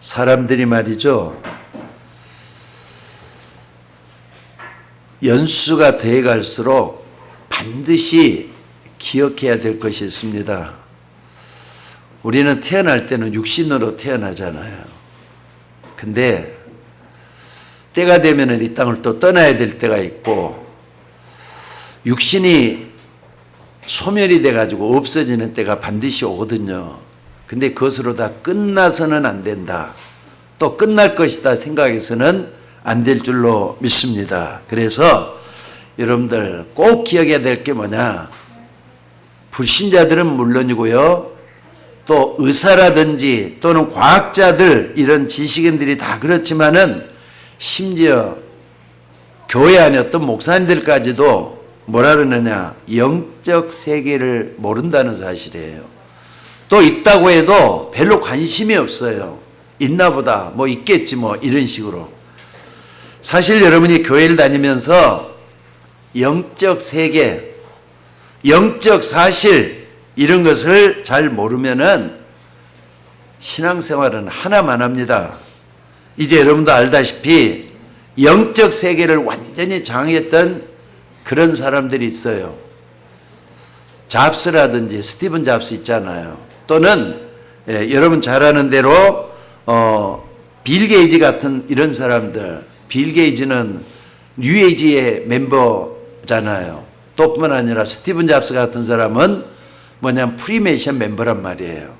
사람들이 말이죠, 연수가 돼 갈수록 반드시 기억해야 될 것이 있습니다. 우리는 태어날 때는 육신으로 태어나잖아요. 근데 때가 되면은 이 땅을 또 떠나야 될 때가 있고, 육신이 소멸이 돼가지고 없어지는 때가 반드시 오거든요. 근데 그것으로 다 끝나서는 안 된다. 또 끝날 것이다 생각해서는 안 될 줄로 믿습니다. 그래서 여러분들 꼭 기억해야 될 게 뭐냐? 불신자들은 물론이고요, 또 의사라든지 또는 과학자들, 이런 지식인들이 다 그렇지만은 심지어 교회 안에 어떤 목사님들까지도 뭐라 그러느냐, 영적 세계를 모른다는 사실이에요. 또 있다고 해도 별로 관심이 없어요. 있나 보다, 뭐 있겠지 뭐, 이런 식으로. 사실 여러분이 교회를 다니면서 영적 세계, 영적 사실, 이런 것을 잘 모르면은 신앙생활은 하나만 합니다. 이제 여러분도 알다시피 영적 세계를 완전히 장악했던 그런 사람들이 있어요. 잡스라든지 스티븐 잡스 있잖아요. 또는 여러분 잘 아는 대로 빌 게이츠 같은 이런 사람들. 빌 게이츠는 뉴에이지의 멤버잖아요. 또 뿐만 아니라 스티븐 잡스 같은 사람은 뭐냐면 프리메이션 멤버란 말이에요.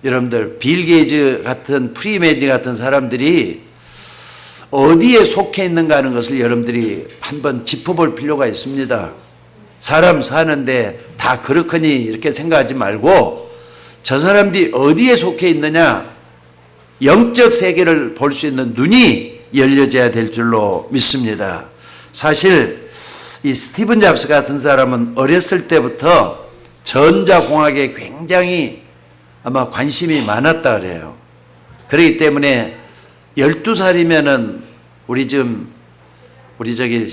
여러분들 빌 게이츠 같은 프리메이션 같은 사람들이 어디에 속해 있는가 하는 것을 여러분들이 한번 짚어볼 필요가 있습니다. 사람 사는데 다 그렇거니 이렇게 생각하지 말고, 저 사람들이 어디에 속해 있느냐, 영적 세계를 볼 수 있는 눈이 열려져야 될 줄로 믿습니다. 사실 이 스티븐 잡스 같은 사람은 어렸을 때부터 전자공학에 굉장히 아마 관심이 많았다 그래요. 그렇기 때문에 12살이면은 우리 저기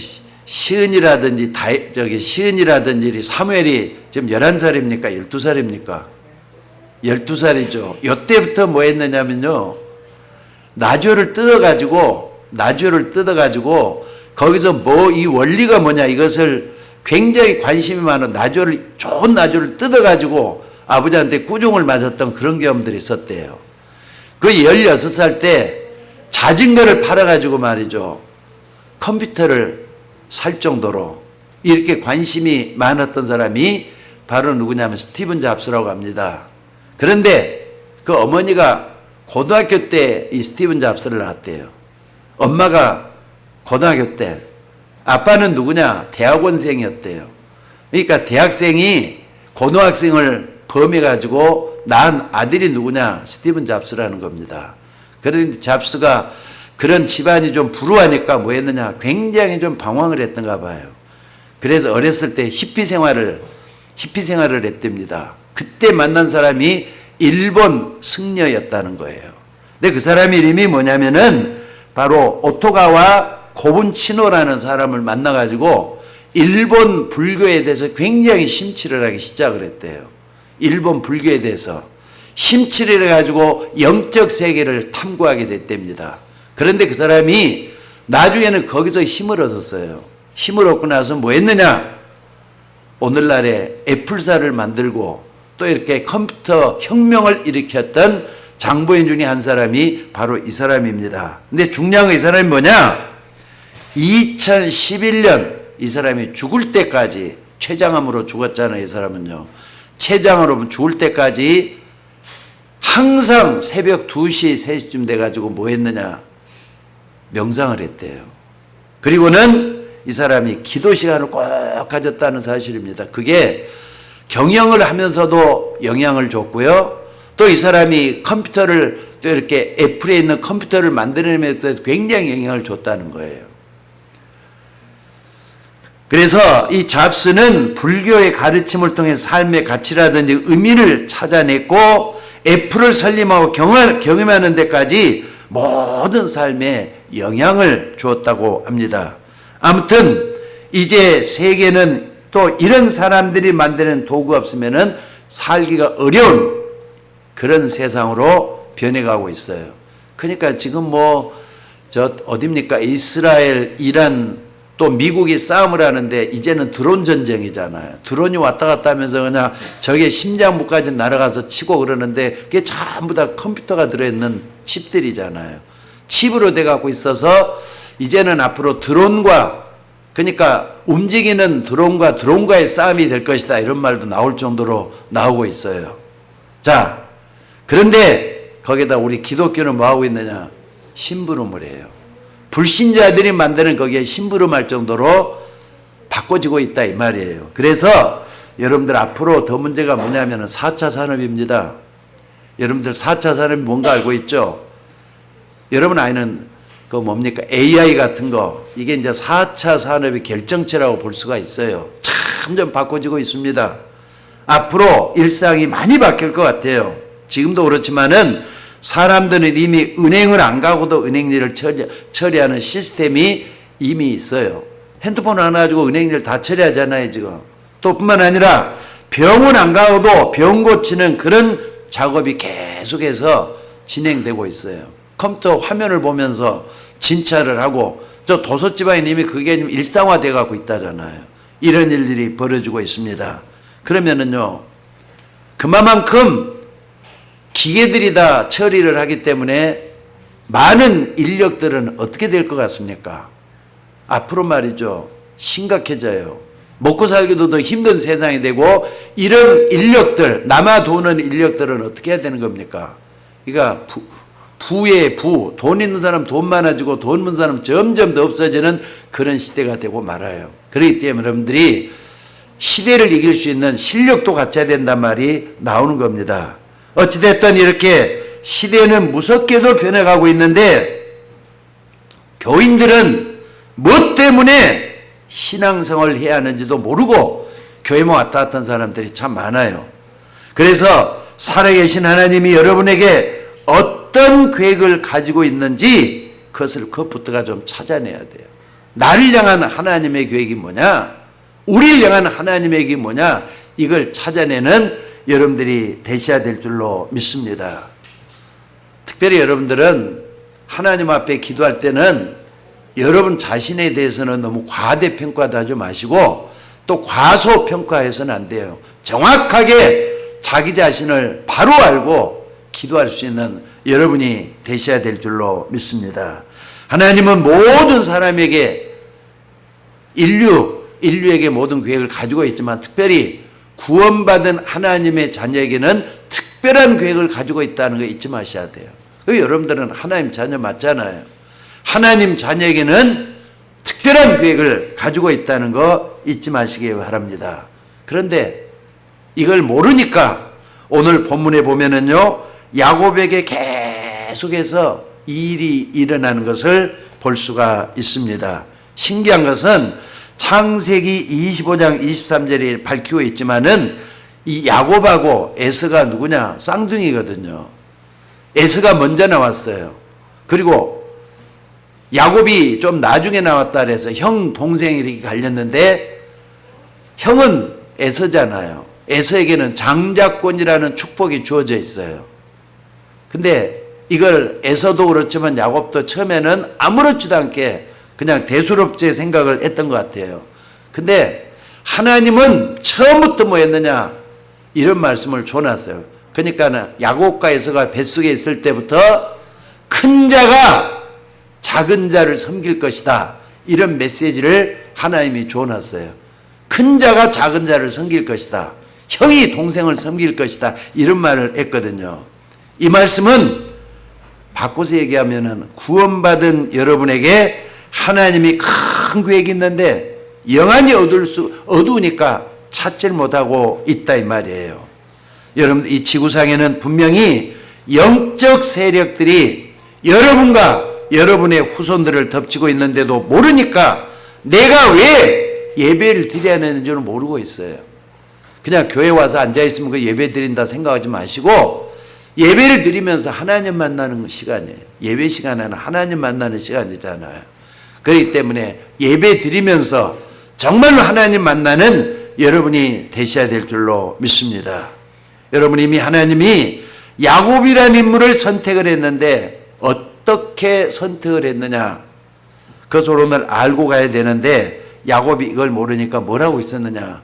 시은이라든지 시은이라든지 사무엘이 지금 11살입니까? 12살입니까? 12살이죠. 이때부터 뭐 했느냐면요, 나주를 뜯어가지고 거기서 뭐 이 원리가 뭐냐, 이것을 굉장히 관심이 많은 좋은 나주를 뜯어가지고 아버지한테 꾸중을 맞았던 그런 경험들이 있었대요. 그 16살 때 자전거를 팔아가지고 말이죠, 컴퓨터를 살 정도로 이렇게 관심이 많았던 사람이 바로 누구냐면 스티븐 잡스라고 합니다. 그런데 그 어머니가 고등학교 때 이 스티븐 잡스를 낳았대요. 엄마가 고등학교 때, 아빠는 누구냐? 대학원생이었대요. 그러니까 대학생이 고등학생을 범해가지고 낳은 아들이 누구냐? 스티븐 잡스라는 겁니다. 그런데 잡스가 그런 집안이 좀 불우하니까 뭐 했느냐? 굉장히 좀 방황을 했던가 봐요. 그래서 어렸을 때 히피 생활을 했답니다. 그때 만난 사람이 일본 승려였다는 거예요. 근데 그 사람 이름이 뭐냐면은 바로 오토가와 고분치노라는 사람을 만나가지고 일본 불교에 대해서 굉장히 심취를 하기 시작을 했대요. 일본 불교에 대해서 심취를 해가지고 영적 세계를 탐구하게 됐답니다. 그런데 그 사람이 나중에는 거기서 힘을 얻었어요. 힘을 얻고 나서 뭐 했느냐? 오늘날에 애플사를 만들고 또 이렇게 컴퓨터 혁명을 일으켰던 장보인 중에 한 사람이 바로 이 사람입니다. 근데 중요한 건 이 사람이 뭐냐? 2011년 이 사람이 죽을 때까지, 췌장암으로 죽었잖아요. 이 사람은요. 췌장으로 죽을 때까지 항상 새벽 2시, 3시쯤 돼가지고 뭐 했느냐? 명상을 했대요. 그리고는 이 사람이 기도 시간을 꼭 가졌다는 사실입니다. 그게 경영을 하면서도 영향을 줬고요. 또 이 사람이 컴퓨터를, 또 이렇게 애플에 있는 컴퓨터를 만들어내면서 굉장히 영향을 줬다는 거예요. 그래서 이 잡스는 불교의 가르침을 통해 삶의 가치라든지 의미를 찾아냈고, 애플을 설립하고 경험하는 데까지 모든 삶에 영향을 주었다고 합니다. 아무튼 이제 세계는 또 이런 사람들이 만드는 도구가 없으면은 살기가 어려운 그런 세상으로 변해가고 있어요. 그러니까 지금 어딥니까? 이스라엘, 이란, 또 미국이 싸움을 하는데 이제는 드론 전쟁이잖아요. 드론이 왔다 갔다 하면서 그냥 저게 심장부까지 날아가서 치고 그러는데 그게 전부 다 컴퓨터가 들어있는 칩들이잖아요. 칩으로 돼갖고 있어서 이제는 앞으로 드론과, 그러니까 움직이는 드론과 드론과의 싸움이 될 것이다, 이런 말도 나올 정도로 나오고 있어요. 자, 그런데 거기다 우리 기독교는 뭐하고 있느냐? 심부름을 해요. 불신자들이 만드는 거기에 심부름할 정도로 바꿔지고 있다, 이 말이에요. 그래서 여러분들 앞으로 더 문제가 뭐냐면 4차 산업입니다. 여러분들 4차 산업이 뭔가 알고 있죠? 여러분 아이는 그 뭡니까? AI 같은 거, 이게 이제 4차 산업의 결정체라고 볼 수가 있어요. 점점 바꿔지고 있습니다. 앞으로 일상이 많이 바뀔 것 같아요. 지금도 그렇지만은 사람들은 이미 은행을 안 가고도 은행 일을 처리하는 시스템이 이미 있어요. 핸드폰 하나 가지고 은행 일 다 처리하잖아요, 지금. 또 뿐만 아니라 병원 안 가고도 병 고치는 그런 작업이 계속해서 진행되고 있어요. 컴퓨터 화면을 보면서 진찰을 하고, 저 도서지방에 이미 그게 일상화되어 가고 있다잖아요. 이런 일들이 벌어지고 있습니다. 그러면은요, 그만큼 기계들이 다 처리를 하기 때문에 많은 인력들은 어떻게 될 것 같습니까? 앞으로 말이죠, 심각해져요. 먹고 살기도 더 힘든 세상이 되고, 이런 인력들, 남아도는 인력들은 어떻게 해야 되는 겁니까? 그러니까 부의 부, 돈 있는 사람 돈 많아지고 돈 없는 사람 점점 더 없어지는 그런 시대가 되고 말아요. 그렇기 때문에 여러분들이 시대를 이길 수 있는 실력도 갖춰야 된단 말이 나오는 겁니다. 어찌됐든 이렇게 시대는 무섭게도 변해가고 있는데, 교인들은 무엇 때문에 신앙생활을 해야 하는지도 모르고 교회만 왔다 갔다 한 사람들이 참 많아요. 그래서 살아계신 하나님이 여러분에게 어떤 계획을 가지고 있는지 그것부터가 좀 찾아내야 돼요. 나를 향한 하나님의 계획이 뭐냐? 우리를 향한 하나님의 계획이 뭐냐? 이걸 찾아내는 여러분들이 되셔야 될 줄로 믿습니다. 특별히 여러분들은 하나님 앞에 기도할 때는 여러분 자신에 대해서는 너무 과대평가도 하지 마시고 또 과소평가해서는 안 돼요. 정확하게 자기 자신을 바로 알고 기도할 수 있는 여러분이 되셔야 될 줄로 믿습니다. 하나님은 모든 사람에게 인류에게 모든 계획을 가지고 있지만 특별히 구원받은 하나님의 자녀에게는 특별한 계획을 가지고 있다는 거 잊지 마셔야 돼요. 여러분들은 하나님 자녀 맞잖아요. 하나님 자녀에게는 특별한 계획을 가지고 있다는 거 잊지 마시기 바랍니다. 그런데 이걸 모르니까 오늘 본문에 보면은요, 야곱에게 계속해서 이 일이 일어나는 것을 볼 수가 있습니다. 신기한 것은 창세기 25장 23절에 밝히고 있지만은 이 야곱하고 에서가 누구냐? 쌍둥이거든요. 에서가 먼저 나왔어요. 그리고 야곱이 좀 나중에 나왔다 그래서 형, 동생이 이렇게 갈렸는데, 형은 에서잖아요. 에서에게는 장자권이라는 축복이 주어져 있어요. 근데 이걸 에서도 그렇지만 야곱도 처음에는 아무렇지도 않게 그냥 대수롭게 생각을 했던 것 같아요. 근데 하나님은 처음부터 뭐 했느냐? 이런 말씀을 줘놨어요. 그러니까 야곱과 에서가 뱃속에 있을 때부터 큰 자가 작은 자를 섬길 것이다, 이런 메시지를 하나님이 줘놨어요. 큰 자가 작은 자를 섬길 것이다, 형이 동생을 섬길 것이다, 이런 말을 했거든요. 이 말씀은 바꿔서 얘기하면은 구원받은 여러분에게 하나님이 큰 계획이 있는데 영안이 어두우니까 찾질 못하고 있다, 이 말이에요. 여러분, 이 지구상에는 분명히 영적 세력들이 여러분과 여러분의 후손들을 덮치고 있는데도 모르니까 내가 왜 예배를 드려야 하는지는 모르고 있어요. 그냥 교회 와서 앉아있으면 그 예배 드린다 생각하지 마시고 예배를 드리면서 하나님 만나는 시간이에요. 예배 시간에는 하나님 만나는 시간이잖아요. 그렇기 때문에 예배 드리면서 정말로 하나님 만나는 여러분이 되셔야 될 줄로 믿습니다. 여러분, 이미 하나님이 야곱이라는 인물을 선택을 했는데 어떻게 선택을 했느냐? 그것을 오늘 알고 가야 되는데 야곱이 이걸 모르니까 뭐라고 있었느냐?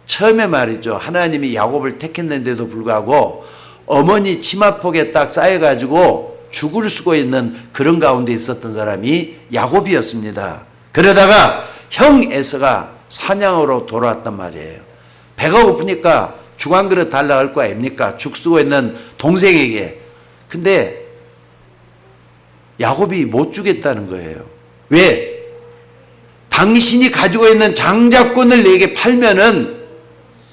처음에 말이죠. 하나님이 야곱을 택했는데도 불구하고 어머니 치마폭에 딱 쌓여가지고 죽을 수가 있는 그런 가운데 있었던 사람이 야곱이었습니다. 그러다가 형 에서가 사냥으로 돌아왔단 말이에요. 배가 고프니까 죽 한 그릇 달라고 할 거 아닙니까? 죽 쓰고 있는 동생에게. 근데 야곱이 못 주겠다는 거예요. 왜? 당신이 가지고 있는 장자권을 내게 팔면은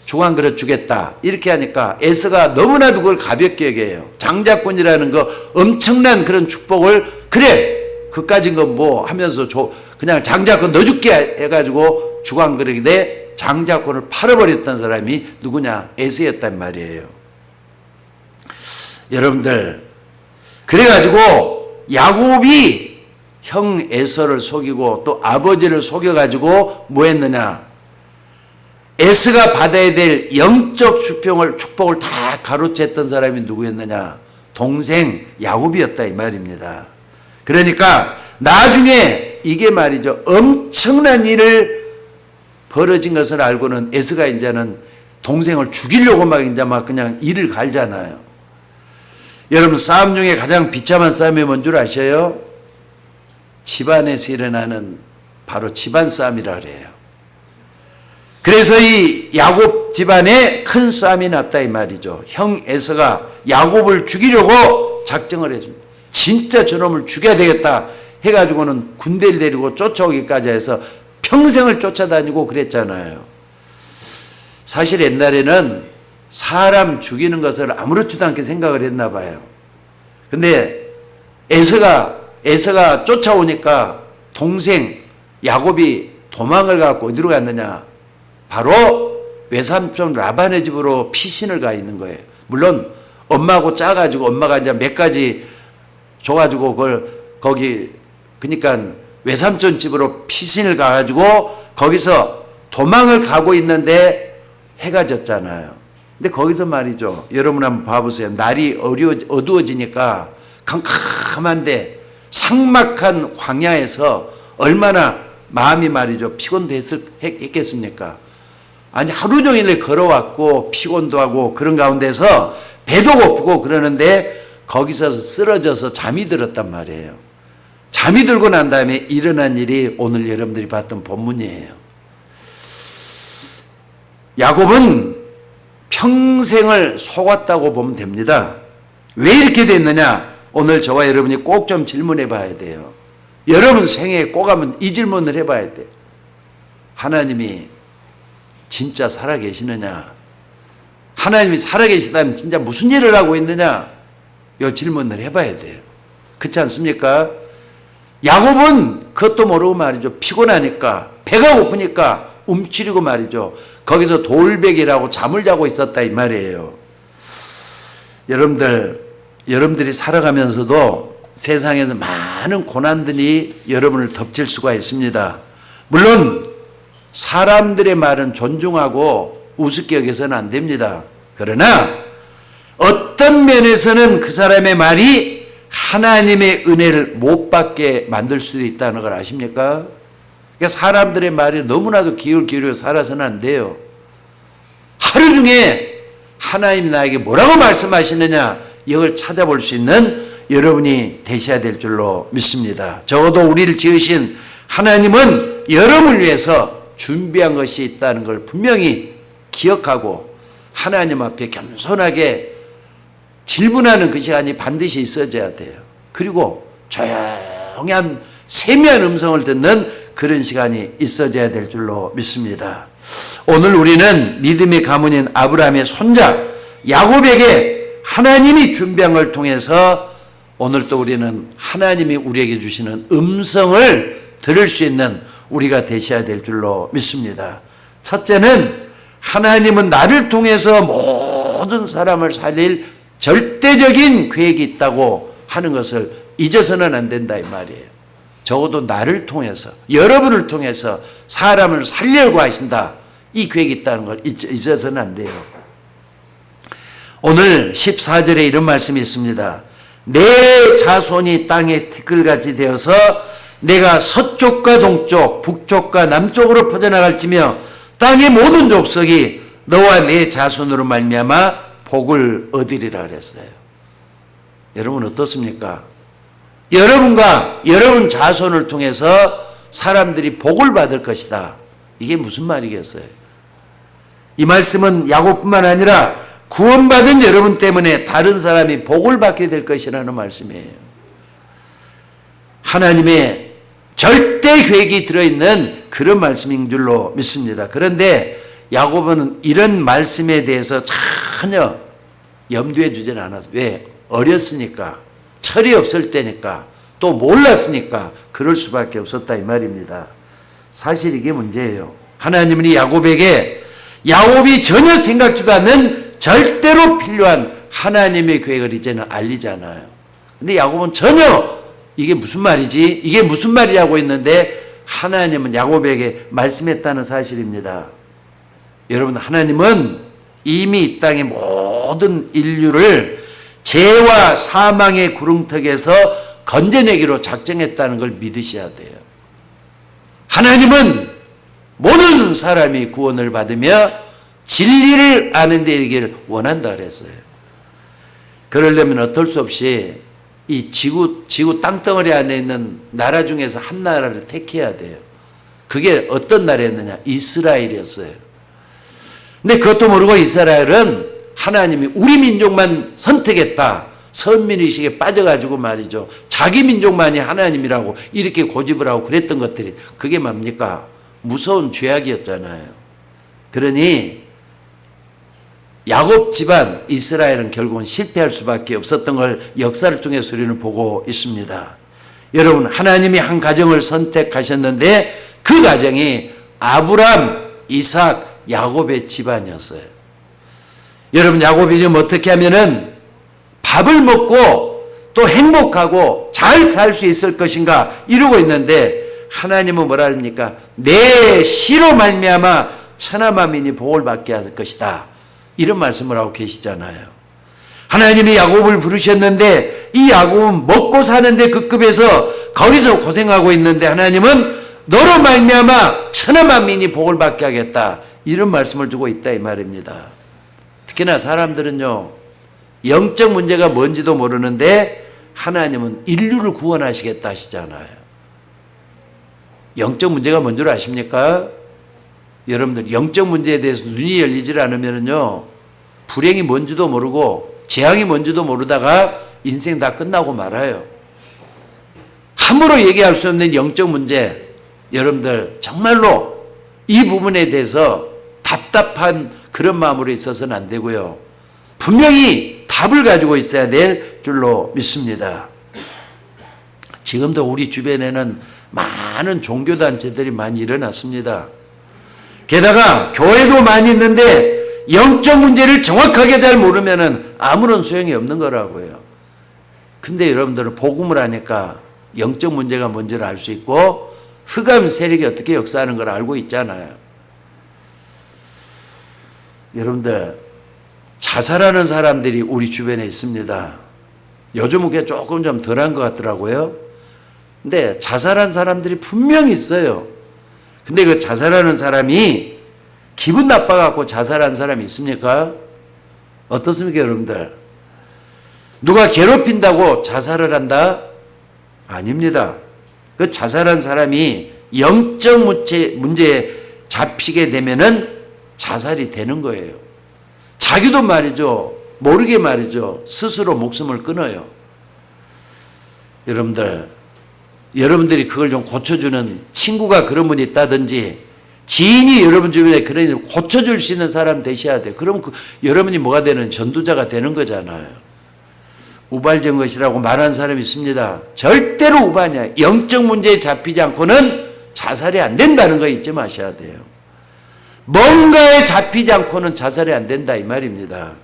죽 한 그릇 주겠다. 이렇게 하니까 에서가 너무나도 그걸 가볍게 여겨요. 장자권이라는 거 엄청난 그런 축복을 그래 그까진 건 뭐 하면서 그냥 장자권 넣어줄게 해가지고 죽 한 그릇에 장자권을 팔아버렸던 사람이 누구냐? 에서였단 말이에요. 여러분들 그래가지고 야곱이 형 에서를 속이고 또 아버지를 속여가지고 뭐 했느냐? 에서가 받아야 될 영적 축복을 다 가로챘던 사람이 누구였느냐? 동생 야곱이었다 이 말입니다. 그러니까 나중에 이게 말이죠. 엄청난 일을 벌어진 것을 알고는 에서가 이제는 동생을 죽이려고 막 그냥 일을 갈잖아요. 여러분 싸움 중에 가장 비참한 싸움이 뭔 줄 아셔요? 집안에서 일어나는 바로 집안 싸움이라 그래요. 그래서 이 야곱 집안에 큰 싸움이 났다 이 말이죠. 형 에서가 야곱을 죽이려고 작정을 했습니다. 진짜 저놈을 죽여야 되겠다 해가지고는 군대를 데리고 쫓아오기까지 해서 평생을 쫓아다니고 그랬잖아요. 사실 옛날에는 사람 죽이는 것을 아무렇지도 않게 생각을 했나 봐요. 근데 에서가 쫓아오니까 동생 야곱이 도망을 갖고 어디로 갔느냐? 바로 외삼촌 라반의 집으로 피신을 가 있는 거예요. 물론 엄마하고 짜가지고 엄마가 이제 몇 가지 줘가지고 그걸 거기 그러니까 외삼촌 집으로 피신을 가가지고 거기서 도망을 가고 있는데 해가 졌잖아요. 근데 거기서 말이죠. 여러분 한번 봐보세요. 날이 어두워지니까 캄캄한데 삭막한 광야에서 얼마나 마음이 말이죠. 피곤했겠습니까? 아니 하루 종일 걸어왔고 피곤도 하고 그런 가운데서 배도 고프고 그러는데 거기서 쓰러져서 잠이 들었단 말이에요. 잠이 들고 난 다음에 일어난 일이 오늘 여러분들이 봤던 본문이에요. 야곱은 평생을 속았다고 보면 됩니다. 왜 이렇게 됐느냐? 오늘 저와 여러분이 꼭 좀 질문해 봐야 돼요. 여러분 생애에 꼭 한번 이 질문을 해봐야 돼요. 하나님이 진짜 살아계시느냐? 하나님이 살아계시다면 진짜 무슨 일을 하고 있느냐? 이 질문을 해봐야 돼요. 그렇지 않습니까? 야곱은 그것도 모르고 말이죠. 피곤하니까 배가 고프니까 움츠리고 말이죠. 거기서 돌베개라고 잠을 자고 있었다 이 말이에요. 여러분들이 살아가면서도 세상에서 많은 고난들이 여러분을 덮칠 수가 있습니다. 물론 사람들의 말은 존중하고 우습게 여겨서는 안 됩니다. 그러나 어떤 면에서는 그 사람의 말이 하나님의 은혜를 못 받게 만들 수도 있다는 걸 아십니까? 그러니까 사람들의 말이 너무나도 기울기울여 살아서는 안 돼요. 하루 중에 하나님이 나에게 뭐라고 말씀하시느냐 이걸 찾아볼 수 있는 여러분이 되셔야 될 줄로 믿습니다. 적어도 우리를 지으신 하나님은 여러분을 위해서 준비한 것이 있다는 걸 분명히 기억하고 하나님 앞에 겸손하게 질문하는 그 시간이 반드시 있어져야 돼요. 그리고 조용한 세미한 음성을 듣는 그런 시간이 있어져야 될 줄로 믿습니다. 오늘 우리는 믿음의 가문인 아브라함의 손자 야곱에게 하나님이 준비한 걸 통해서 오늘 또 우리는 하나님이 우리에게 주시는 음성을 들을 수 있는 우리가 되셔야 될 줄로 믿습니다. 첫째는 하나님은 나를 통해서 모든 사람을 살릴 절대적인 계획이 있다고 하는 것을 잊어서는 안 된다 이 말이에요. 적어도 나를 통해서 여러분을 통해서 사람을 살려고 하신다. 이 계획이 있다는 걸 잊어서는 안 돼요. 오늘 14절에 이런 말씀이 있습니다. 내 자손이 땅에 티끌같이 되어서 내가 서쪽과 동쪽, 북쪽과 남쪽으로 퍼져나갈지며 땅의 모든 족속이 너와 내 자손으로 말미암아 복을 얻으리라 그랬어요. 여러분 어떻습니까? 여러분과 여러분 자손을 통해서 사람들이 복을 받을 것이다. 이게 무슨 말이겠어요? 이 말씀은 야곱뿐만 아니라 구원받은 여러분 때문에 다른 사람이 복을 받게 될 것이라는 말씀이에요. 하나님의 절대 계획이 들어있는 그런 말씀인 줄로 믿습니다. 그런데 야곱은 이런 말씀에 대해서 전혀 염두에 두지는 않았어요. 왜? 어렸으니까, 철이 없을 때니까, 또 몰랐으니까 그럴 수밖에 없었다 이 말입니다. 사실 이게 문제예요. 하나님은 이 야곱에게 야곱이 전혀 생각지도 않는 절대로 필요한 하나님의 계획을 이제는 알리잖아요. 근데 야곱은 전혀 이게 무슨 말이지? 이게 무슨 말이냐고 했는데 하나님은 야곱에게 말씀했다는 사실입니다. 여러분, 하나님은 이미 이 땅의 모든 인류를 죄와 사망의 구렁텅이에서 건져내기로 작정했다는 걸 믿으셔야 돼요. 하나님은 모든 사람이 구원을 받으며 진리를 아는 데 이르기를 원한다 그랬어요. 그러려면 어쩔 수 없이 이 지구 땅덩어리 안에 있는 나라 중에서 한 나라를 택해야 돼요. 그게 어떤 나라였느냐? 이스라엘이었어요. 근데 그것도 모르고 이스라엘은 하나님이 우리 민족만 선택했다. 선민의식에 빠져가지고 말이죠. 자기 민족만이 하나님이라고 이렇게 고집을 하고 그랬던 것들이 그게 뭡니까? 무서운 죄악이었잖아요. 그러니 야곱 집안 이스라엘은 결국은 실패할 수밖에 없었던 걸 역사를 통해서 우리는 보고 있습니다. 여러분, 하나님이 한 가정을 선택하셨는데 그 가정이 아브람, 이삭, 야곱의 집안이었어요. 여러분, 야곱이 지금 어떻게 하면은 밥을 먹고 또 행복하고 잘 살 수 있을 것인가 이러고 있는데 하나님은 뭐라 합니까? 내 씨로 말미암아 천하 만민이 복을 받게 할 것이다. 이런 말씀을 하고 계시잖아요. 하나님이 야곱을 부르셨는데 이 야곱은 먹고 사는데 그 급에서 거기서 고생하고 있는데 하나님은 너로 말미암아 천하 만민이 복을 받게 하겠다. 이런 말씀을 주고 있다 이 말입니다. 특히나 사람들은요, 영적 문제가 뭔지도 모르는데 하나님은 인류를 구원하시겠다 하시잖아요. 영적 문제가 뭔 줄 아십니까? 여러분들 영적 문제에 대해서 눈이 열리질 않으면요, 불행이 뭔지도 모르고 재앙이 뭔지도 모르다가 인생 다 끝나고 말아요. 함부로 얘기할 수 없는 영적 문제, 여러분들 정말로 이 부분에 대해서 답답한 그런 마음으로 있어서는 안 되고요. 분명히 답을 가지고 있어야 될 줄로 믿습니다. 지금도 우리 주변에는 많은 종교단체들이 많이 일어났습니다. 게다가 교회도 많이 있는데 영적 문제를 정확하게 잘 모르면 아무런 소용이 없는 거라고요. 근데 여러분들은 복음을 하니까 영적 문제가 뭔지를 알 수 있고 흑암 세력이 어떻게 역사하는 걸 알고 있잖아요. 여러분들, 자살하는 사람들이 우리 주변에 있습니다. 요즘은 그게 조금 좀 덜한 것 같더라고요. 근데 자살한 사람들이 분명히 있어요. 근데 그 자살하는 사람이 기분 나빠갖고 자살한 사람이 있습니까? 어떻습니까, 여러분들? 누가 괴롭힌다고 자살을 한다? 아닙니다. 그 자살한 사람이 영적 문제에 잡히게 되면은 자살이 되는 거예요. 자기도 말이죠, 모르게 말이죠, 스스로 목숨을 끊어요. 여러분들이 그걸 좀 고쳐주는 친구가 그런 분이 있다든지 지인이 여러분 주변에 그런 일 고쳐줄 수 있는 사람 되셔야 돼요. 그럼 여러분이 뭐가 되는 전도자가 되는 거잖아요. 우발된 것이라고 말하는 사람이 있습니다. 절대로 우발이야. 영적 문제에 잡히지 않고는 자살이 안 된다는 거 잊지 마셔야 돼요. 뭔가에 잡히지 않고는 자살이 안 된다 이 말입니다.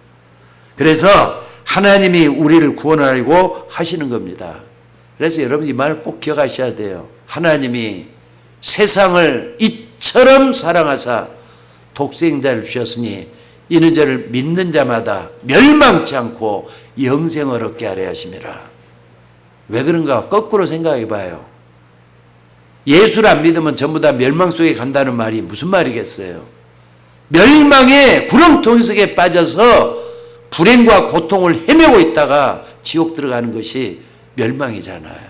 그래서 하나님이 우리를 구원하려고 하시는 겁니다. 그래서 여러분 이 말을 꼭 기억하셔야 돼요. 하나님이 세상을 이처럼 사랑하사 독생자를 주셨으니 이는 저를 믿는 자마다 멸망치 않고 영생을 얻게 하려 하심이라. 왜 그런가? 거꾸로 생각해 봐요. 예수를 안 믿으면 전부 다 멸망 속에 간다는 말이 무슨 말이겠어요? 멸망의 구렁텅이 속에 빠져서 불행과 고통을 헤매고 있다가 지옥 들어가는 것이 멸망이잖아요.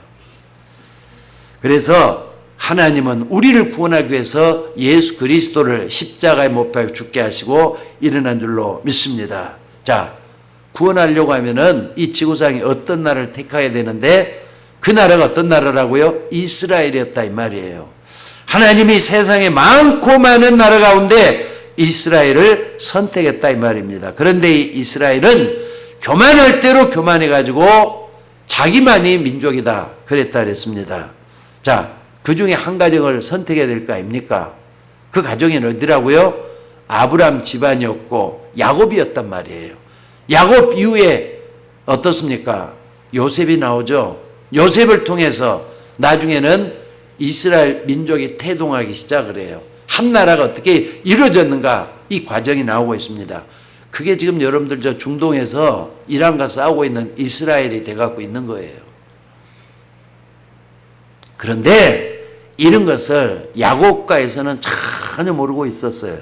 그래서 하나님은 우리를 구원하기 위해서 예수 그리스도를 십자가에 못 박아 죽게 하시고 일어난 줄로 믿습니다. 자, 구원하려고 하면은 이 지구상에 어떤 나라를 택해야 되는데 그 나라가 어떤 나라라고요? 이스라엘이었다 이 말이에요. 하나님이 세상에 많고 많은 나라 가운데 이스라엘을 선택했다 이 말입니다. 그런데 이 이스라엘은 교만할 대로 교만해가지고 자기만이 민족이다 그랬다 그랬습니다. 자, 그 중에 한 가정을 선택해야 될 거 아닙니까? 그 가정이 어디라고요? 아브람 집안이었고 야곱이었단 말이에요. 야곱 이후에 어떻습니까? 요셉이 나오죠. 요셉을 통해서 나중에는 이스라엘 민족이 태동하기 시작을 해요. 한 나라가 어떻게 이루어졌는가 이 과정이 나오고 있습니다. 그게 지금 여러분들 저 중동에서 이란과 싸우고 있는 이스라엘이 돼갖고 있는 거예요. 그런데 이런 것을 야곱가에서는 전혀 모르고 있었어요.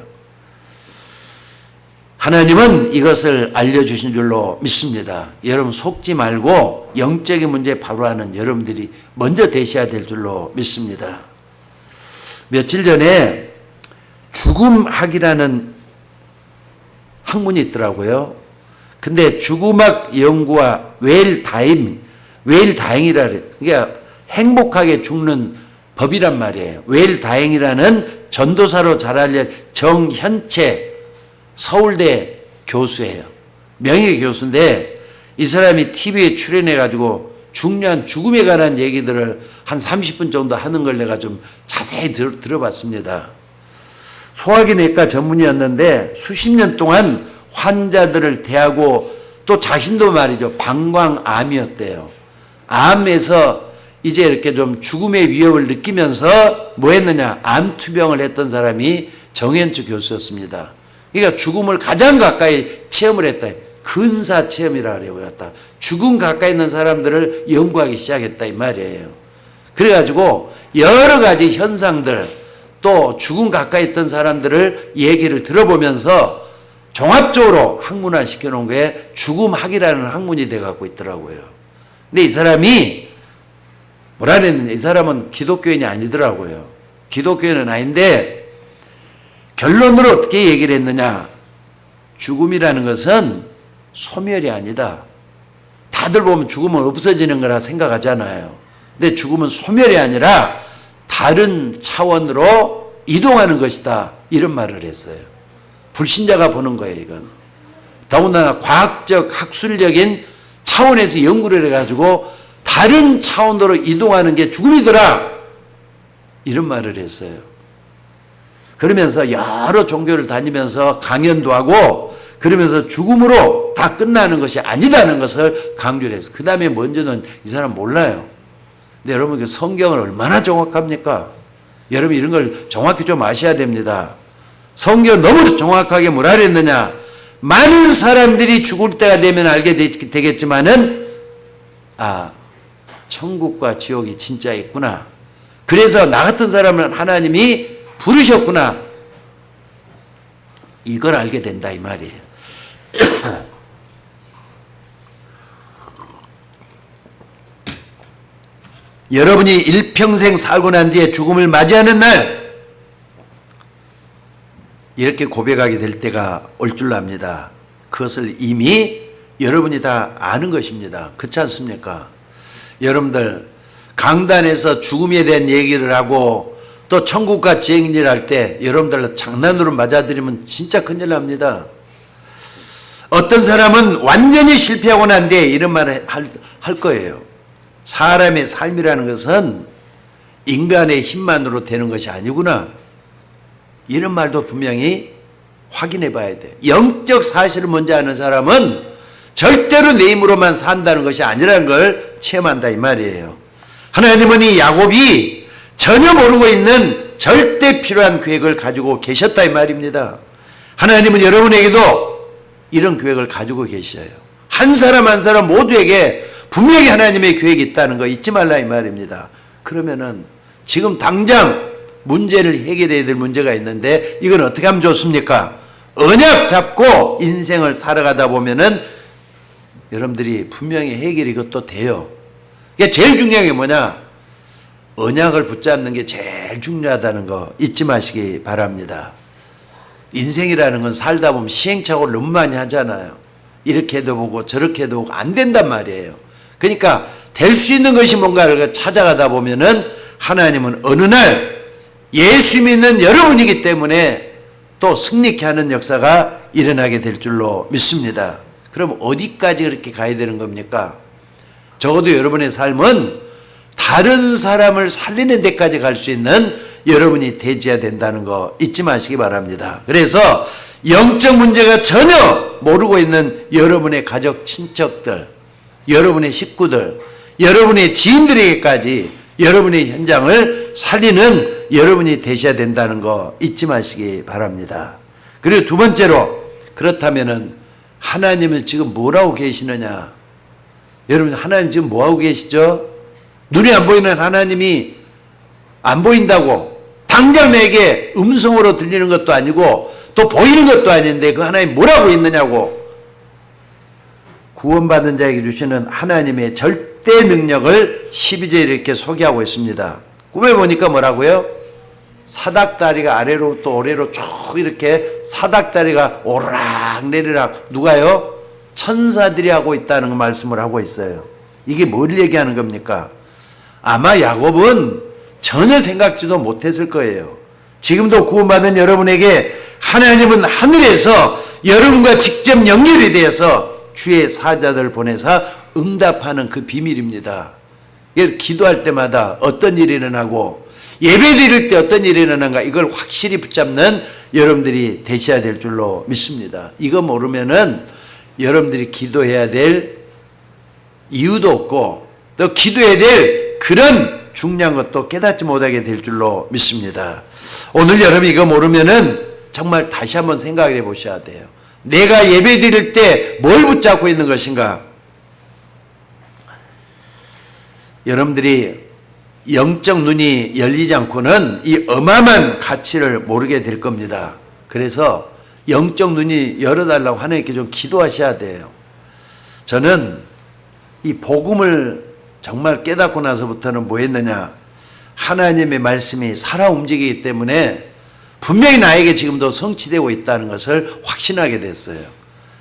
하나님은 이것을 알려주신 줄로 믿습니다. 여러분 속지 말고 영적인 문제 바로 하는 여러분들이 먼저 되셔야 될 줄로 믿습니다. 며칠 전에 죽음학이라는 학문이 있더라고요. 근데 죽음학 연구와 웰다잉이라 그래요. 그러니까 행복하게 죽는 법이란 말이에요. 웰다잉이라는 전도사로 잘 알려진 정현채 서울대 교수예요. 명예 교수인데 이 사람이 TV에 출연해가지고 중요한 죽음에 관한 얘기들을 한 30분 정도 하는 걸 내가 좀 자세히 들어봤습니다. 소화기내과 전문의였는데 수십 년 동안 환자들을 대하고 또 자신도 말이죠. 방광암이었대요. 암에서 이제 이렇게 좀 죽음의 위협을 느끼면서 뭐 했느냐? 암투병을 했던 사람이 정현주 교수였습니다. 그러니까 죽음을 가장 가까이 체험을 했다. 근사 체험이라 그래요. 죽음 가까이 있는 사람들을 연구하기 시작했다 이 말이에요. 그래가지고 여러 가지 현상들 또 죽음 가까이 있던 사람들을 얘기를 들어보면서 종합적으로 학문화 시켜놓은 게 죽음학이라는 학문이 돼갖고 있더라고요. 근데 이 사람이 뭐라 그랬느냐? 이 사람은 기독교인이 아니더라고요. 기독교인은 아닌데 결론으로 어떻게 얘기를 했느냐? 죽음이라는 것은 소멸이 아니다. 다들 보면 죽음은 없어지는 거라 생각하잖아요. 근데 죽음은 소멸이 아니라 다른 차원으로 이동하는 것이다. 이런 말을 했어요. 불신자가 보는 거예요, 이건. 더군다나 과학적, 학술적인 차원에서 연구를 해가지고 다른 차원으로 이동하는 게 죽음이더라. 이런 말을 했어요. 그러면서 여러 종교를 다니면서 강연도 하고 그러면서 죽음으로 다 끝나는 것이 아니다는 것을 강조를 했어요. 그 다음에 먼저는 이 사람 몰라요. 근데 여러분 그 성경은 얼마나 정확합니까? 여러분 이런 걸 정확히 좀 아셔야 됩니다. 성경 너무 정확하게 뭐라 그랬느냐? 많은 사람들이 죽을 때가 되면 알게 되겠지만은 천국과 지옥이 진짜 있구나. 그래서 나 같은 사람은 하나님이 부르셨구나. 이걸 알게 된다 이 말이에요. 여러분이 일평생 살고 난 뒤에 죽음을 맞이하는 날 이렇게 고백하게 될 때가 올 줄로 압니다. 그것을 이미 여러분이 다 아는 것입니다. 그렇지 않습니까? 여러분들 강단에서 죽음에 대한 얘기를 하고 또 천국과 지옥일 할 때 여러분들 장난으로 맞아들이면 진짜 큰일 납니다. 어떤 사람은 완전히 실패하고 난 뒤에 이런 말을 할 거예요. 사람의 삶이라는 것은 인간의 힘만으로 되는 것이 아니구나. 이런 말도 분명히 확인해 봐야 돼. 영적 사실을 먼저 아는 사람은 절대로 내 힘으로만 산다는 것이 아니라는 걸 체험한다 이 말이에요. 하나님은 이 야곱이 전혀 모르고 있는 절대 필요한 계획을 가지고 계셨다 이 말입니다. 하나님은 여러분에게도 이런 계획을 가지고 계셔요. 한 사람 한 사람 모두에게 분명히 하나님의 계획이 있다는 거 잊지 말라 이 말입니다. 그러면은 지금 당장 문제를 해결해야 될 문제가 있는데 이건 어떻게 하면 좋습니까? 언약 잡고 인생을 살아가다 보면은 여러분들이 분명히 해결이 이것도 돼요. 그러니까 제일 중요한 게 뭐냐? 언약을 붙잡는 게 제일 중요하다는 거 잊지 마시기 바랍니다. 인생이라는 건 살다 보면 시행착오를 너무 많이 하잖아요. 이렇게도 보고 저렇게도 보고 안 된단 말이에요. 그러니까 될 수 있는 것이 뭔가를 찾아가다 보면은 하나님은 어느 날 예수 믿는 여러분이기 때문에 또 승리케 하는 역사가 일어나게 될 줄로 믿습니다. 그럼 어디까지 그렇게 가야 되는 겁니까? 적어도 여러분의 삶은 다른 사람을 살리는 데까지 갈 수 있는 여러분이 되어야 된다는 거 잊지 마시기 바랍니다. 그래서 영적 문제가 전혀 모르고 있는 여러분의 가족, 친척들, 여러분의 식구들, 여러분의 지인들에게까지 여러분의 현장을 살리는 여러분이 되셔야 된다는 거 잊지 마시기 바랍니다. 그리고 두 번째로, 그렇다면은 하나님은 지금 뭐라고 계시느냐? 여러분, 하나님 지금 뭐하고 계시죠? 눈에 안 보이는 하나님이 안 보인다고 당장 내게 음성으로 들리는 것도 아니고 또 보이는 것도 아닌데 그 하나님 뭐라고 있느냐고. 구원받은 자에게 주시는 하나님의 절대 능력을 12절에 이렇게 소개하고 있습니다. 꿈에 보니까 뭐라고요? 사닥다리가 아래로 또 아래로 쭉 이렇게 사닥다리가 오락내리락, 누가요? 천사들이 하고 있다는 말씀을 하고 있어요. 이게 뭘 얘기하는 겁니까? 아마 야곱은 전혀 생각지도 못했을 거예요. 지금도 구원받은 여러분에게 하나님은 하늘에서 여러분과 직접 연결이 되어서 주의 사자들 보내서 응답하는 그 비밀입니다. 기도할 때마다 어떤 일이 일어나고 예배 드릴 때 어떤 일이 일어나는가, 이걸 확실히 붙잡는 여러분들이 되셔야 될 줄로 믿습니다. 이거 모르면은 여러분들이 기도해야 될 이유도 없고 또 기도해야 될 그런 중요한 것도 깨닫지 못하게 될 줄로 믿습니다. 오늘 여러분 이거 모르면은 정말 다시 한번 생각해 보셔야 돼요. 내가 예배 드릴 때 뭘 붙잡고 있는 것인가? 여러분들이 영적 눈이 열리지 않고는 이 어마어마한 가치를 모르게 될 겁니다. 그래서 영적 눈이 열어달라고 하나님께 좀 기도하셔야 돼요. 저는 이 복음을 정말 깨닫고 나서부터는 뭐 했느냐? 하나님의 말씀이 살아 움직이기 때문에 분명히 나에게 지금도 성취되고 있다는 것을 확신하게 됐어요.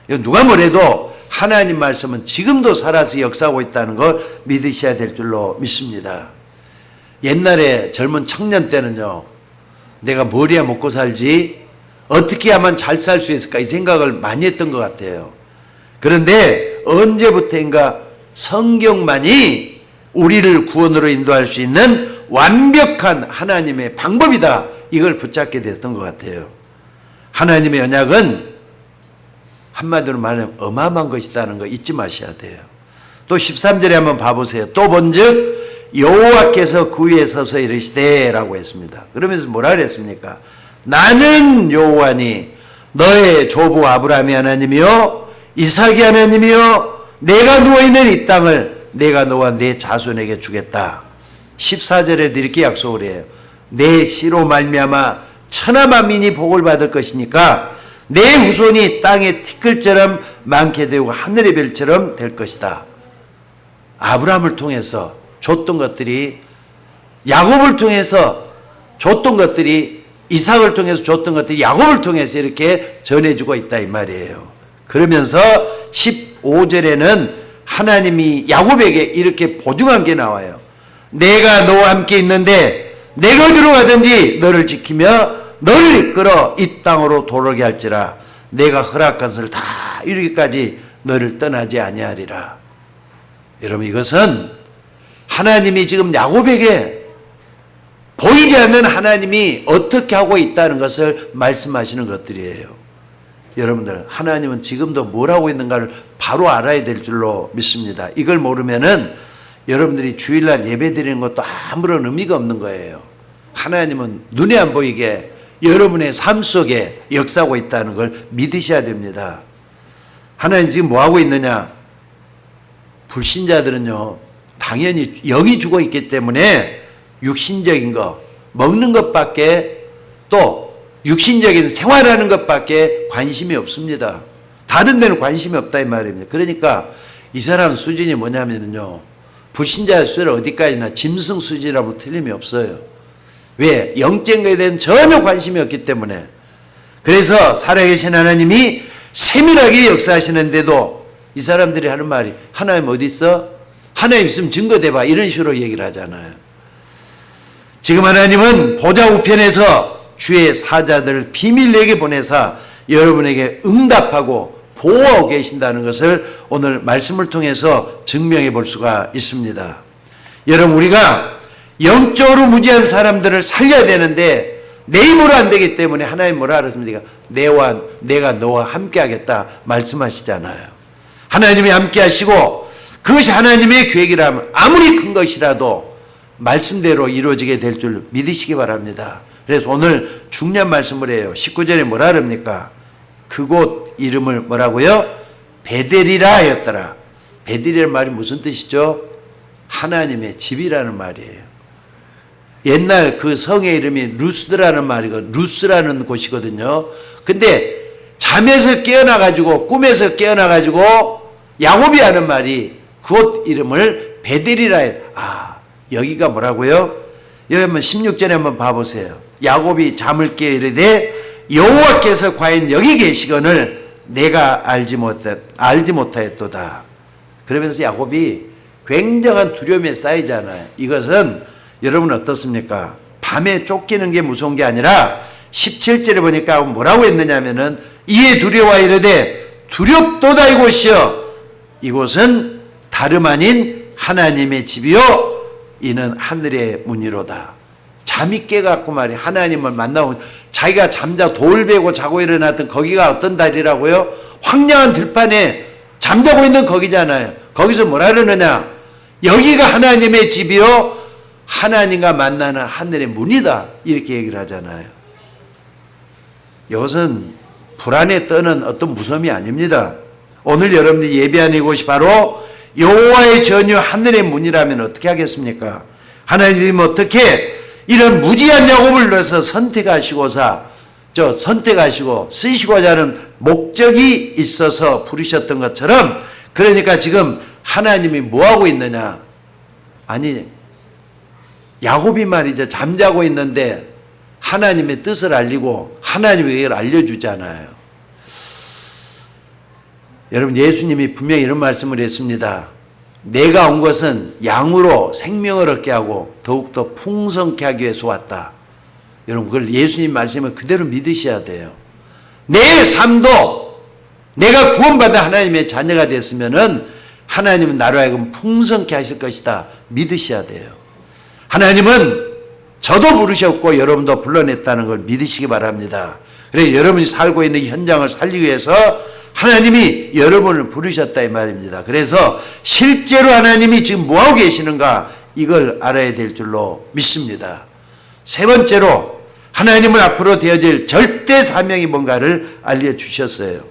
누가 뭐래도 하나님 말씀은 지금도 살아서 역사하고 있다는 걸 믿으셔야 될 줄로 믿습니다. 옛날에 젊은 청년 때는요, 내가 뭘 해야 먹고 살지? 어떻게 하면 잘 살 수 있을까? 이 생각을 많이 했던 것 같아요. 그런데 언제부터인가 성경만이 우리를 구원으로 인도할 수 있는 완벽한 하나님의 방법이다, 이걸 붙잡게 됐던 것 같아요. 하나님의 언약은 한마디로 말하면 어마어마한 것이라는 거 잊지 마셔야 돼요. 또 13절에 한번 봐보세요. 또 본즉 여호와께서 그 위에 서서 이르시되 라고 했습니다. 그러면서 뭐라 그랬습니까? 나는 여호와니 너의 조부 아브라함의 하나님이요 이삭의 하나님이요 내가 누워있는 이 땅을 내가 너와 내 자손에게 주겠다. 14절에도 이렇게 약속을 해요. 내 씨로 말미암아 천하 만민이 복을 받을 것이니까 내 후손이 땅의 티끌처럼 많게 되고 하늘의 별처럼 될 것이다. 아브라함을 통해서 줬던 것들이, 야곱을 통해서 줬던 것들이, 이삭을 통해서 줬던 것들이 야곱을 통해서 이렇게 전해주고 있다 이 말이에요. 그러면서 15절에는 하나님이 야곱에게 이렇게 보증한 게 나와요. 내가 너와 함께 있는데 내가 어디로 가든지 너를 지키며 너를 이끌어 이 땅으로 돌아오게 할지라 내가 허락한 것을 다 이루기까지 너를 떠나지 아니하리라. 여러분, 이것은 하나님이 지금 야곱에게 보이지 않는 하나님이 어떻게 하고 있다는 것을 말씀하시는 것들이에요. 여러분들, 하나님은 지금도 뭘 하고 있는가를 바로 알아야 될 줄로 믿습니다. 이걸 모르면은 여러분들이 주일날 예배 드리는 것도 아무런 의미가 없는 거예요. 하나님은 눈에 안 보이게 여러분의 삶 속에 역사하고 있다는 걸 믿으셔야 됩니다. 하나님 지금 뭐 하고 있느냐? 불신자들은요, 당연히 영이 죽어 있기 때문에 육신적인 거, 먹는 것밖에, 또 육신적인 생활하는 것밖에 관심이 없습니다. 다른 데는 관심이 없다 이 말입니다. 그러니까 이 사람 수준이 뭐냐면요, 불신자의 수준은 어디까지나 짐승 수준이라고 틀림이 없어요. 왜? 영적인 것에 대한 전혀 관심이 없기 때문에. 그래서 살아계신 하나님이 세밀하게 역사하시는데도 이 사람들이 하는 말이, 하나님 어디 있어? 하나님 있으면 증거대봐, 이런 식으로 얘기를 하잖아요. 지금 하나님은 보좌 우편에서 주의 사자들을 비밀리에 보내사 여러분에게 응답하고 보호하고 계신다는 것을 오늘 말씀을 통해서 증명해 볼 수가 있습니다. 여러분, 우리가 영적으로 무지한 사람들을 살려야 되는데 내 힘으로 안 되기 때문에 하나님 뭐라 그랬습니까? 내가 너와 함께 하겠다 말씀하시잖아요. 하나님이 함께 하시고 그것이 하나님의 계획이라면 아무리 큰 것이라도 말씀대로 이루어지게 될 줄 믿으시기 바랍니다. 그래서 오늘 중요한 말씀을 해요. 19절에 뭐라 그럽니까? 그곳 이름을 뭐라고요? 베델이라 하였더라. 베델이라는 말이 무슨 뜻이죠? 하나님의 집이라는 말이에요. 옛날 그 성의 이름이 루스라는 말이고 루스라는 곳이거든요. 근데 잠에서 깨어나가지고 꿈에서 깨어나가지고 야곱이 하는 말이 그곳 이름을 베델이라 해요. 아, 여기가 뭐라고요? 여기 한번 16절에 한번 봐보세요. 야곱이 잠을 깨 이르되 여호와께서 과연 여기 계시거늘 내가 알지 못하였도다. 그러면서 야곱이 굉장한 두려움에 쌓이잖아요. 이것은 여러분 어떻습니까? 밤에 쫓기는 게 무서운 게 아니라 17절에 보니까 뭐라고 했느냐면은 이에 두려워 이르되 두렵도다 이곳이여 이곳은 다름 아닌 하나님의 집이요 이는 하늘의 문이로다. 잠이 깨갖고 말이야 하나님을 만나고 자기가 돌 베고 자고 일어났던 거기가 어떤 달이라고요? 황량한 들판에 잠자고 있는 거기잖아요. 거기서 뭐라 그러느냐? 여기가 하나님의 집이요 하나님과 만나는 하늘의 문이다 이렇게 얘기를 하잖아요. 이것은 불안에 떠는 어떤 무서움이 아닙니다. 오늘 여러분들이 예배하는 이곳이 바로 여호와의 전유 하늘의 문이라면 어떻게 하겠습니까? 하나님이 어떻게 이런 무지한 야곱을 넣어서 선택하시고 쓰시고자 하는 목적이 있어서 부르셨던 것처럼, 그러니까 지금 하나님이 뭐하고 있느냐? 아니, 야곱이 말이죠. 잠자고 있는데 하나님의 뜻을 알리고 하나님의 계획을 알려주잖아요. 여러분, 예수님이 분명히 이런 말씀을 했습니다. 내가 온 것은 양으로 생명을 얻게 하고 더욱더 풍성케 하기 위해서 왔다. 여러분, 그걸 예수님 말씀을 그대로 믿으셔야 돼요. 내 삶도 내가 구원받아 하나님의 자녀가 됐으면은 하나님은 나로 하여금 풍성케 하실 것이다. 믿으셔야 돼요. 하나님은 저도 부르셨고 여러분도 불러냈다는 걸 믿으시기 바랍니다. 그래서 여러분이 살고 있는 현장을 살리기 위해서 하나님이 여러분을 부르셨다 이 말입니다. 그래서 실제로 하나님이 지금 뭐하고 계시는가 이걸 알아야 될 줄로 믿습니다. 세 번째로 하나님은 앞으로 되어질 절대 사명이 뭔가를 알려주셨어요.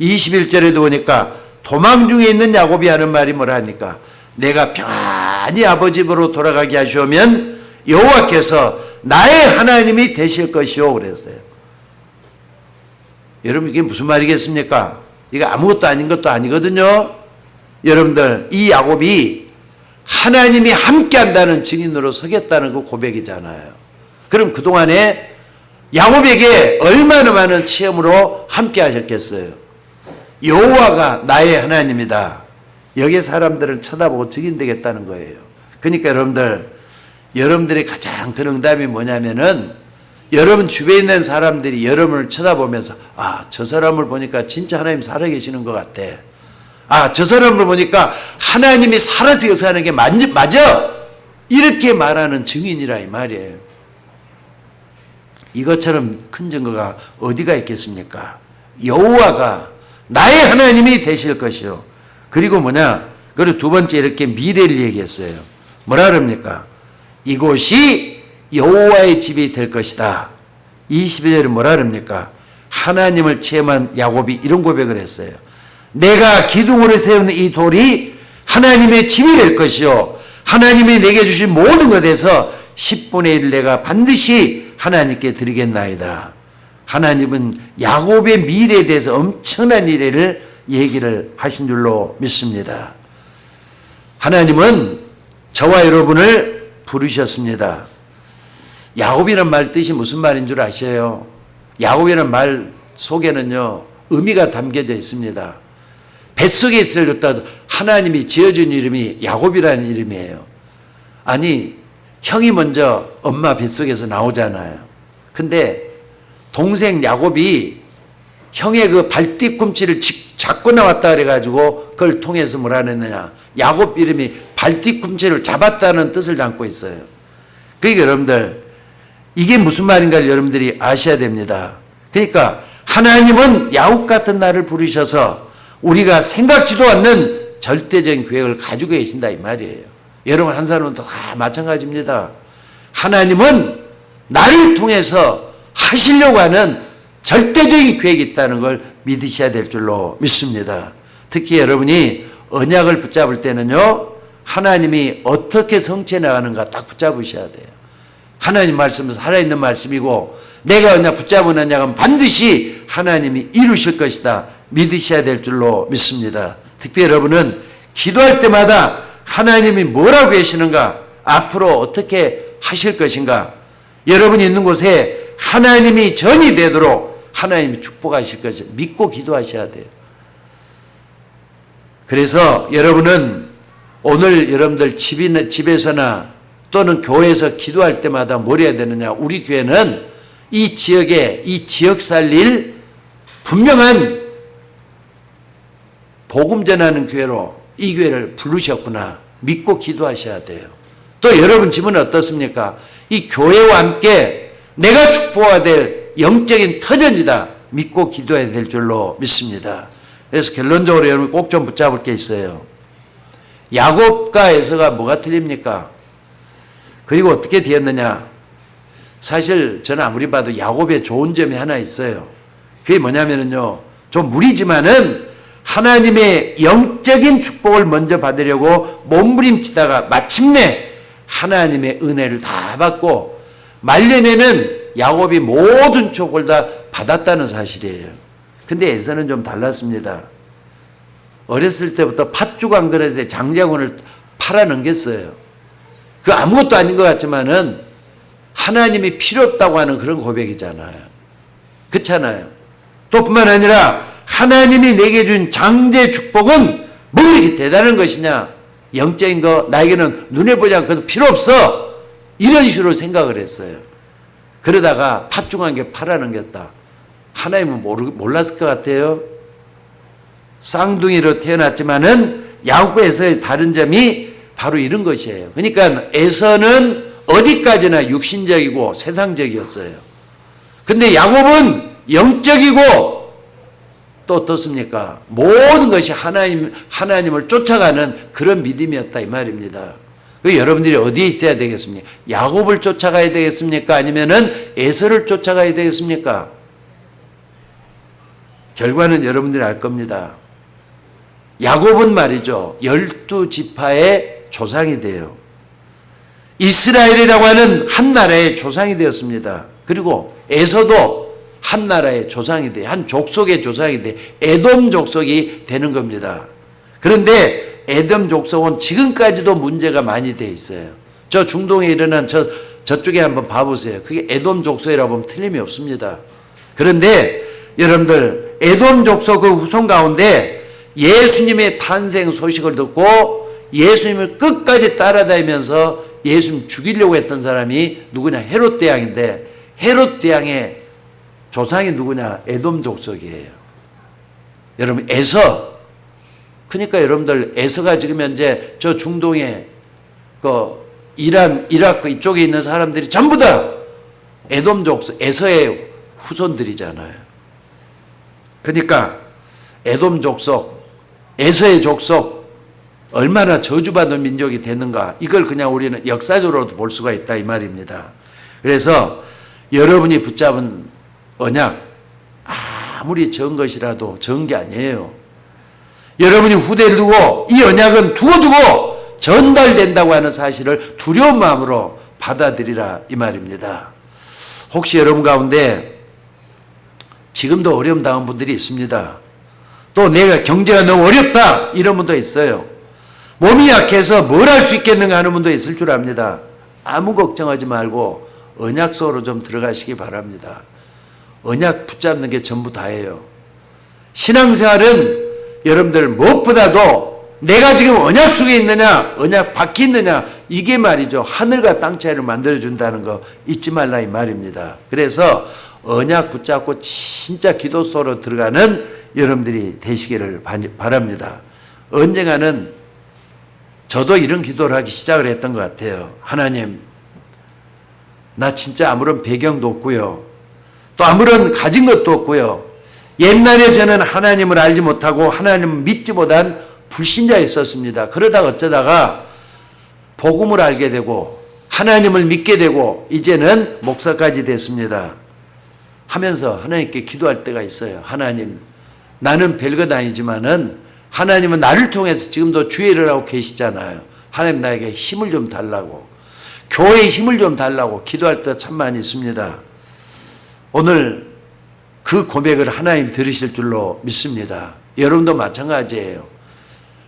21절에도 보니까 도망 중에 있는 야곱이 하는 말이 뭐라 하니까 내가 평안히 아버지 집으로 돌아가게 하시오면 여호와께서 나의 하나님이 되실 것이요 그랬어요. 여러분, 이게 무슨 말이겠습니까? 이거 아무것도 아닌 것도 아니거든요. 여러분들, 이 야곱이 하나님이 함께 한다는 증인으로 서겠다는 그 고백이잖아요. 그럼 그동안에 야곱에게 얼마나 많은 체험으로 함께 하셨겠어요. 여호와가 나의 하나님이다. 여기에 사람들을 쳐다보고 증인되겠다는 거예요. 그러니까 여러분들의 가장 큰 응답이 뭐냐면은 여러분 주변에 있는 사람들이 여러분을 쳐다보면서 아, 저 사람을 보니까 진짜 하나님 살아계시는 것 같아. 아, 저 사람을 보니까 하나님이 살아서 역사하는 게 맞아. 이렇게 말하는 증인이라 이 말이에요. 이것처럼 큰 증거가 어디가 있겠습니까? 여호와가 나의 하나님이 되실 것이요. 그리고 그리고 두 번째 이렇게 미래를 얘기했어요. 뭐라 그럽니까? 이곳이 여호와의 집이 될 것이다. 22절에 뭐라 그럽니까? 하나님을 체험한 야곱이 이런 고백을 했어요. 내가 기둥으로 세운 이 돌이 하나님의 집이 될 것이요 하나님이 내게 주신 모든 것에서 10분의 1을 내가 반드시 하나님께 드리겠나이다. 하나님은 야곱의 미래에 대해서 엄청난 일을 얘기를 하신 줄로 믿습니다. 하나님은 저와 여러분을 부르셨습니다. 야곱이라는 말 뜻이 무슨 말인 줄 아세요? 야곱이라는 말 속에는요 의미가 담겨져 있습니다. 뱃속에 있을 때 하나님이 지어준 이름이 야곱이라는 이름이에요. 아니 형이 먼저 엄마 뱃속에서 나오잖아요. 근데 동생 야곱이 형의 그 발뒤꿈치를 잡고 나왔다 그래가지고 그걸 통해서 뭐라 했느냐, 야곱 이름이 발뒤꿈치를 잡았다는 뜻을 담고 있어요. 그러니까 여러분들 이게 무슨 말인가를 여러분들이 아셔야 됩니다. 그러니까 하나님은 야곱 같은 나를 부르셔서 우리가 생각지도 않는 절대적인 계획을 가지고 계신다 이 말이에요. 여러분 한 사람은 다 마찬가지입니다. 하나님은 나를 통해서 하시려고 하는 절대적인 계획이 있다는 걸 믿으셔야 될 줄로 믿습니다. 특히 여러분이 언약을 붙잡을 때는요 하나님이 어떻게 성취해 나가는가 딱 붙잡으셔야 돼요. 하나님 말씀은 살아있는 말씀이고 내가 언약 붙잡은 언약은 반드시 하나님이 이루실 것이다 믿으셔야 될 줄로 믿습니다. 특히 여러분은 기도할 때마다 하나님이 뭐라고 계시는가, 앞으로 어떻게 하실 것인가, 여러분이 있는 곳에 하나님이 전이 되도록 하나님이 축복하실 것을 믿고 기도하셔야 돼요. 그래서 여러분은 오늘 여러분들 집에서나 또는 교회에서 기도할 때마다 뭘 해야 되느냐, 우리 교회는 이 지역에 이 지역 살릴 분명한 복음 전하는 교회로 이 교회를 부르셨구나 믿고 기도하셔야 돼요. 또 여러분 집은 어떻습니까? 이 교회와 함께 내가 축복해야 될 영적인 터전이다 믿고 기도해야 될 줄로 믿습니다. 그래서 결론적으로 여러분 꼭 좀 붙잡을 게 있어요. 야곱과 에서가 뭐가 틀립니까? 그리고 어떻게 되었느냐? 사실 저는 아무리 봐도 야곱의 좋은 점이 하나 있어요. 그게 뭐냐면요, 좀 무리지만은 하나님의 영적인 축복을 먼저 받으려고 몸부림치다가 마침내 하나님의 은혜를 다 받고 말년에는 야곱이 모든 축복을 다 받았다는 사실이에요. 근데 에서는 좀 달랐습니다. 어렸을 때부터 팥죽 한 그릇에 장자권을 팔아넘겼어요. 그 아무것도 아닌 것 같지만은 하나님이 필요 없다고 하는 그런 고백이잖아요. 그렇잖아요. 또 뿐만 아니라 하나님이 내게 준 장제 축복은 뭐 이렇게 대단한 것이냐, 영적인 거 나에게는 눈에 보지 않고도 필요 없어, 이런 식으로 생각을 했어요. 그러다가 팥죽 한 개 팔아넘겼다. 하나님은 몰랐을 것 같아요. 쌍둥이로 태어났지만은 야곱과 에서의 다른 점이 바로 이런 것이에요. 그러니까 에서는 어디까지나 육신적이고 세상적이었어요. 근데 야곱은 영적이고 또 어떻습니까? 모든 것이 하나님을 쫓아가는 그런 믿음이었다 이 말입니다. 여러분들이 어디에 있어야 되겠습니까? 야곱을 쫓아가야 되겠습니까? 아니면은 에서를 쫓아가야 되겠습니까? 결과는 여러분들이 알 겁니다. 야곱은 말이죠, 12지파의 조상이 돼요. 이스라엘이라고 하는 한 나라의 조상이 되었습니다. 그리고 에서도 한 나라의 조상이 돼, 한 족속의 조상이 돼, 에돔 족속이 되는 겁니다. 그런데 에돔 족속은 지금까지도 문제가 많이 돼 있어요. 저 중동에 일어난 저쪽에 한번 봐보세요. 그게 에돔 족속이라고 보면 틀림이 없습니다. 그런데 여러분들 에돔 족속 그 후손 가운데 예수님의 탄생 소식을 듣고 예수님을 끝까지 따라다니면서 예수님 죽이려고 했던 사람이 누구냐, 헤롯 대왕인데 헤롯 대왕의 조상이 누구냐, 에돔 족속이에요. 여러분 에서, 그러니까 여러분들 에서가 지금 현재 저 중동에 그 이란, 이라크 이쪽에 있는 사람들이 전부 다 에돔 족속, 에서의 후손들이잖아요. 그러니까 에돔 족속, 에서의 족속, 얼마나 저주받은 민족이 됐는가, 이걸 그냥 우리는 역사적으로도 볼 수가 있다 이 말입니다. 그래서 여러분이 붙잡은 언약, 아무리 적은 것이라도 적은 게 아니에요. 여러분이 후대를 두고 이 언약은 두고두고 전달된다고 하는 사실을 두려운 마음으로 받아들이라 이 말입니다. 혹시 여러분 가운데 지금도 어려움 당한 분들이 있습니다. 또 내가 경제가 너무 어렵다 이런 분도 있어요. 몸이 약해서 뭘 할 수 있겠는가 하는 분도 있을 줄 압니다. 아무 걱정하지 말고 언약 속으로 좀 들어가시기 바랍니다. 언약 붙잡는 게 전부 다예요. 신앙생활은 여러분들 무엇보다도 내가 지금 언약 속에 있느냐 언약 밖에 있느냐 이게 말이죠. 하늘과 땅 차이를 만들어준다는 거 잊지 말라 이 말입니다. 그래서 언약 붙잡고 진짜 기도 속으로 들어가는 여러분들이 되시기를 바랍니다. 언젠가는 저도 이런 기도를 하기 시작을 했던 것 같아요. 하나님, 나 진짜 아무런 배경도 없고요. 또 아무런 가진 것도 없고요. 옛날에 저는 하나님을 알지 못하고 하나님을 믿지 못한 불신자였었습니다. 그러다가 어쩌다가 복음을 알게 되고 하나님을 믿게 되고 이제는 목사까지 됐습니다. 하면서 하나님께 기도할 때가 있어요. 하나님, 나는 별것 아니지만은 하나님은 나를 통해서 지금도 주의를 하고 계시잖아요. 하나님 나에게 힘을 좀 달라고, 교회에 힘을 좀 달라고 기도할 때 참 많이 있습니다. 오늘 그 고백을 하나님 들으실 줄로 믿습니다. 여러분도 마찬가지예요.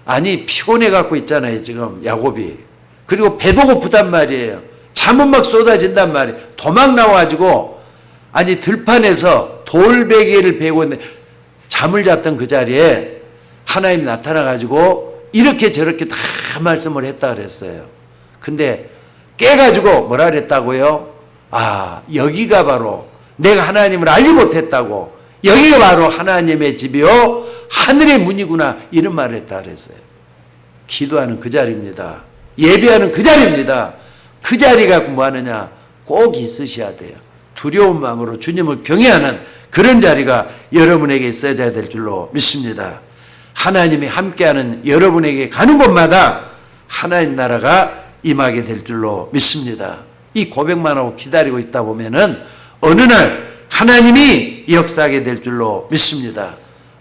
아니 피곤해 갖고 있잖아요. 지금 야곱이. 그리고 배도 고프단 말이에요. 잠은 막 쏟아진단 말이에요. 도망 나와가지고 아니 들판에서 돌베개를 베고 있는데 잠을 잤던 그 자리에 하나님이 나타나가지고 이렇게 저렇게 다 말씀을 했다 그랬어요. 근데 깨가지고 뭐라 그랬다고요? 아, 여기가 바로 내가 하나님을 알지 못했다고, 여기가 바로 하나님의 집이요 하늘의 문이구나 이런 말을 했다 그랬어요. 기도하는 그 자리입니다. 예배하는 그 자리입니다. 그 자리가 뭐하느냐? 꼭 있으셔야 돼요. 두려운 마음으로 주님을 경외하는 그런 자리가 여러분에게 있어야 될 줄로 믿습니다. 하나님이 함께하는 여러분에게 가는 곳마다 하나님 나라가 임하게 될 줄로 믿습니다. 이 고백만 하고 기다리고 있다 보면은 어느 날 하나님이 역사하게 될 줄로 믿습니다.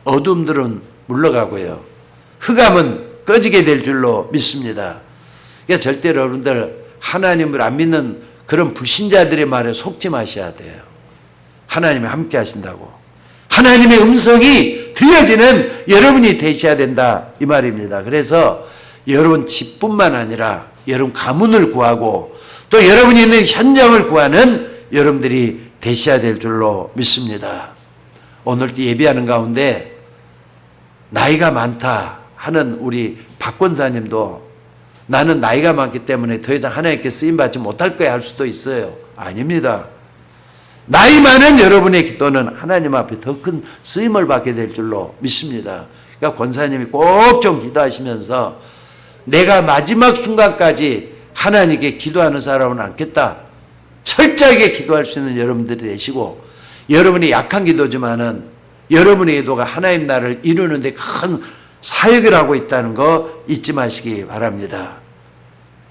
어둠들은 물러가고요. 흑암은 꺼지게 될 줄로 믿습니다. 그러니까 절대로 여러분들 하나님을 안 믿는 그런 불신자들의 말에 속지 마셔야 돼요. 하나님이 함께 하신다고. 하나님의 음성이 들려지는 여러분이 되셔야 된다 이 말입니다. 그래서 여러분 집뿐만 아니라 여러분 가문을 구하고 또 여러분이 있는 현장을 구하는 여러분들이 되셔야 될 줄로 믿습니다. 오늘 예배하는 가운데 나이가 많다 하는 우리 박 권사님도 나는 나이가 많기 때문에 더 이상 하나님께 쓰임받지 못할 거야 할 수도 있어요. 아닙니다. 나이 많은 여러분의 기도는 하나님 앞에 더 큰 쓰임을 받게 될 줄로 믿습니다. 그러니까 권사님이 꼭 좀 기도하시면서 내가 마지막 순간까지 하나님께 기도하는 사람은 않겠다. 철저하게 기도할 수 있는 여러분들이 되시고 여러분이 약한 기도지만은 여러분의 기도가 하나님 나라를 이루는 데 큰 사역을 하고 있다는 거 잊지 마시기 바랍니다.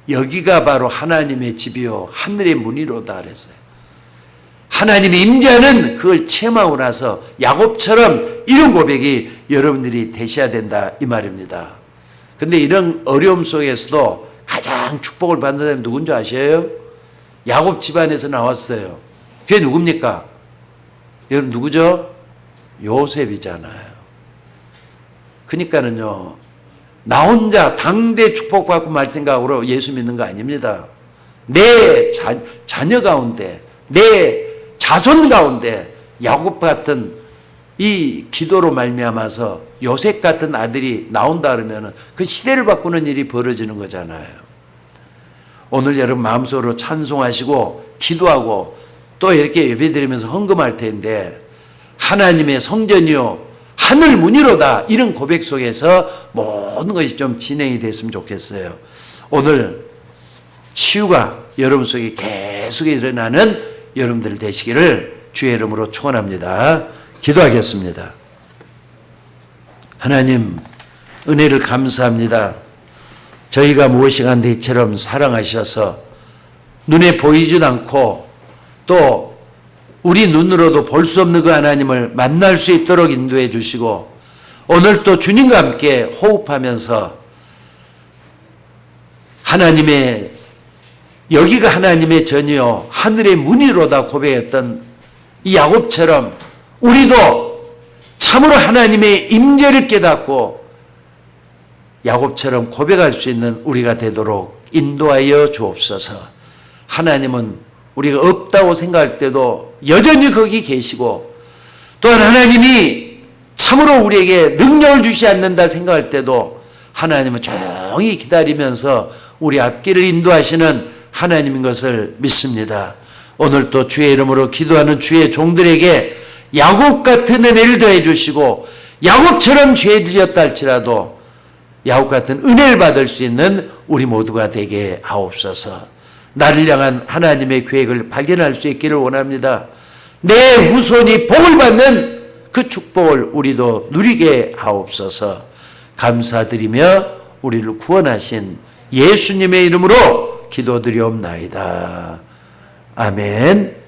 여기가 바로 하나님의 집이요 하늘의 문이로다 그랬어요. 하나님의 임재는 그걸 체험하고 나서 야곱처럼 이런 고백이 여러분들이 되셔야 된다 이 말입니다. 근데 이런 어려움 속에서도 가장 축복을 받는 사람이 누군지 아셔요? 야곱 집안에서 나왔어요. 그게 누굽니까? 여러분 누구죠? 요셉이잖아요. 그러니까는요, 나 혼자 당대 축복받고 말 생각으로 예수 믿는 거 아닙니다. 내 자녀 가운데, 내 자손 가운데 야곱 같은 이 기도로 말미암아서 요셉 같은 아들이 나온다 그러면 그 시대를 바꾸는 일이 벌어지는 거잖아요. 오늘 여러분 마음속으로 찬송하시고 기도하고 또 이렇게 예배드리면서 헌금할 텐데 하나님의 성전이요 하늘 문이로다 이런 고백 속에서 모든 것이 좀 진행이 됐으면 좋겠어요. 오늘 치유가 여러분 속에 계속 일어나는 여러분들 되시기를 주의 이름으로 축원합니다. 기도하겠습니다. 하나님 은혜를 감사합니다. 저희가 무엇인가 너희처럼 사랑하셔서 눈에 보이지도 않고 또 우리 눈으로도 볼 수 없는 그 하나님을 만날 수 있도록 인도해 주시고, 오늘 또 주님과 함께 호흡하면서 하나님의, 여기가 하나님의 전이요 하늘의 문이로다 고백했던 이 야곱처럼 우리도 참으로 하나님의 임재를 깨닫고 야곱처럼 고백할 수 있는 우리가 되도록 인도하여 주옵소서. 하나님은 우리가 없다고 생각할 때도 여전히 거기 계시고, 또한 하나님이 참으로 우리에게 능력을 주시 않는다 생각할 때도 하나님은 조용히 기다리면서 우리 앞길을 인도하시는 하나님인 것을 믿습니다. 오늘 또 주의 이름으로 기도하는 주의 종들에게 야곱 같은 은혜를 더해 주시고, 야곱처럼 죄 지었다 할지라도 야곱 같은 은혜를 받을 수 있는 우리 모두가 되게 하옵소서. 나를 향한 하나님의 계획을 발견할 수 있기를 원합니다. 내 후손이 복을 받는 그 축복을 우리도 누리게 하옵소서. 감사드리며 우리를 구원하신 예수님의 이름으로 기도드리옵나이다. 아멘.